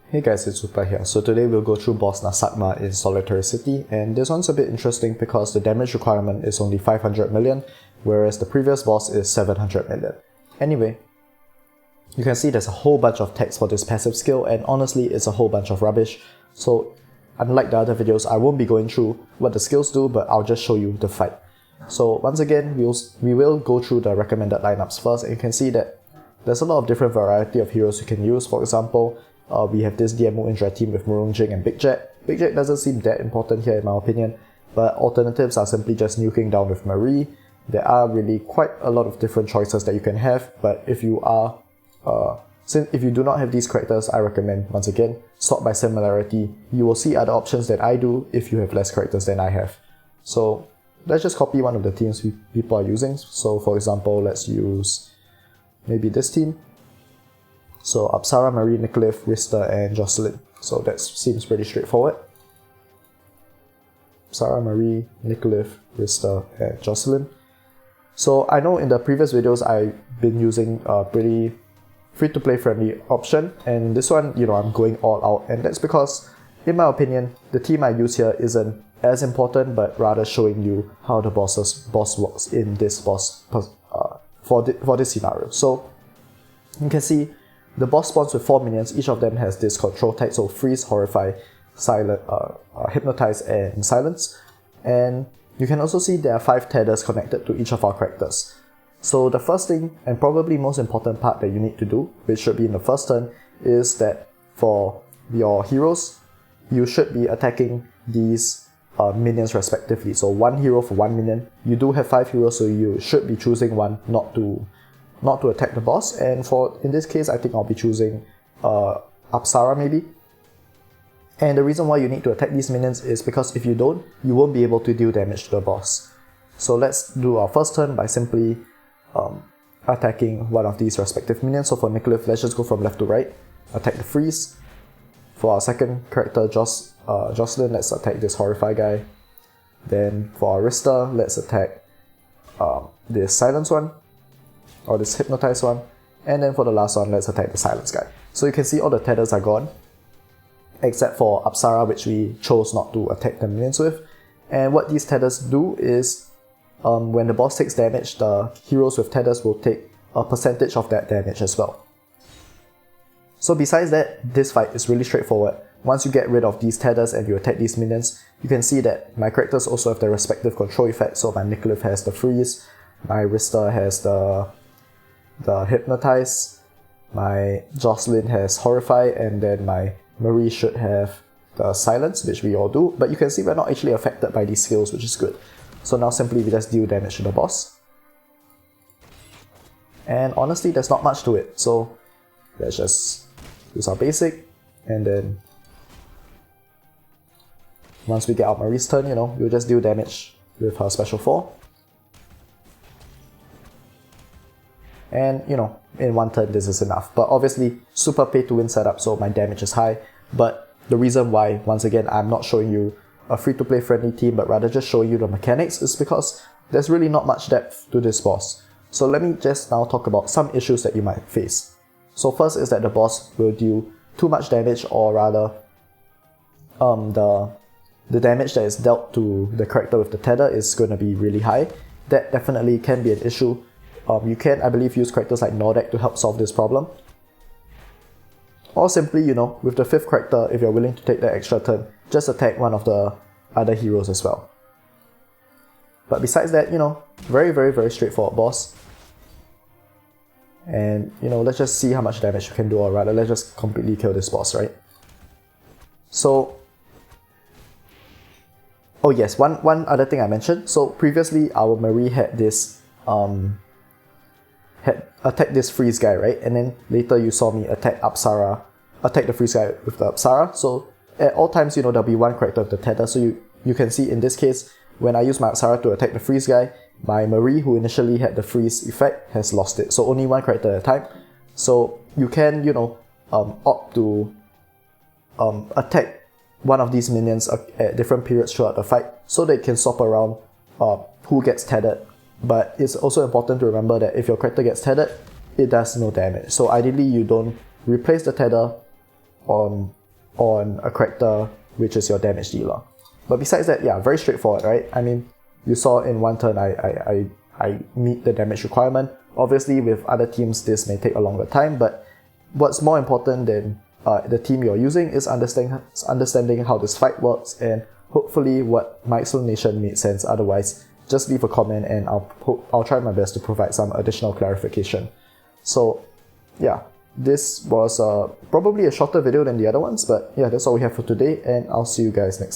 Hey guys, it's Super here. So today we'll go through boss Nasakhma in Solitary City, and this one's a bit interesting because the damage requirement is only 500 million, whereas the previous boss is 700 million. Anyway, you can see there's a whole bunch of text for this passive skill, and honestly it's a whole bunch of rubbish. So unlike the other videos, I won't be going through what the skills do, but I'll just show you the fight. So once again, we will go through the recommended lineups first, and you can see that there's a lot of different variety of heroes you can use. For example, we have this DMO Indra team with Murungjing and Big Jet. Big Jet doesn't seem that important here in my opinion, but alternatives are simply just nuking down with Marie. There are really quite a lot of different choices that you can have, but if you do not have these characters, I recommend, once again, sort by similarity. You will see other options that I do if you have less characters than I have. So let's just copy one of the teams people are using. So for example, let's use maybe this team. So Apsara, Marie, Nicolith, Rista, and Jocelyn. So that seems pretty straightforward. Apsara, Marie, Nicolith, Rista, and Jocelyn. So I know in the previous videos I've been using a pretty free-to-play friendly option, and this one, I'm going all out, and that's because, in my opinion, the team I use here isn't as important, but rather showing you how the boss works in this boss for this scenario. So you can see the boss spawns with 4 minions. Each of them has this control tag, so freeze, horrify, silent, hypnotize, and silence. And you can also see there are 5 tethers connected to each of our characters. So the first thing, and probably most important part that you need to do, which should be in the first turn, is that for your heroes, you should be attacking these minions respectively. So 1 hero for 1 minion. You do have 5 heroes, so you should be choosing one not to attack the boss, and in this case I think I'll be choosing Apsara maybe. And the reason why you need to attack these minions is because if you don't, you won't be able to deal damage to the boss. So let's do our first turn by simply attacking one of these respective minions. So for Nicolith, let's just go from left to right, attack the freeze. For our second character, Jocelyn, let's attack this horrify guy. Then for Arista, let's attack this silence one, or this hypnotize one, and then for the last one, let's attack the silence guy. So you can see all the tethers are gone, except for Apsara, which we chose not to attack the minions with. And what these tethers do is, when the boss takes damage, the heroes with tethers will take a percentage of that damage as well. So besides that, this fight is really straightforward. Once you get rid of these tethers and you attack these minions, you can see that my characters also have their respective control effects. So my Nicolith has the freeze, my Rista has the hypnotize, my Jocelyn has horrify, and then my Marie should have the silence, which we all do, but you can see we're not actually affected by these skills, which is good. So now simply we just deal damage to the boss. And honestly, there's not much to it, so let's just use our basic, and then once we get out Marie's turn, we'll just deal damage with her special 4. And in one turn this is enough. But obviously, super pay to win setup, so my damage is high. But the reason why, once again, I'm not showing you a free-to-play friendly team, but rather just showing you the mechanics, is because there's really not much depth to this boss. So let me just now talk about some issues that you might face. So first is that the boss will deal too much damage, or rather, the damage that is dealt to the character with the tether is going to be really high. That definitely can be an issue. You can, I believe, use characters like Nordek to help solve this problem. Or simply, with the 5th character, if you're willing to take that extra turn, just attack one of the other heroes as well. But besides that, very, very, very straightforward boss. And, let's just see how much damage you can do, or rather, let's just completely kill this boss, right? So, oh yes, one other thing I mentioned. So previously, our Marie had this, attack this freeze guy, right? And then later you saw me attack the freeze guy with the Apsara. So at all times, there'll be one character with the tether. So you can see in this case, when I use my Apsara to attack the freeze guy, my Marie, who initially had the freeze effect, has lost it. So only one character at a time. So you can, opt to attack one of these minions at different periods throughout the fight, so they can swap around who gets tethered. But it's also important to remember that if your character gets tethered, it does no damage. So ideally you don't replace the tether on a character which is your damage dealer. But besides that, yeah, very straightforward, right? I mean, you saw in one turn I meet the damage requirement. Obviously, with other teams, this may take a longer time, but what's more important than the team you're using is understanding how this fight works, and hopefully what my explanation made sense. Otherwise, just leave a comment and I'll try my best to provide some additional clarification. So yeah, this was probably a shorter video than the other ones, but yeah, that's all we have for today, and I'll see you guys next time.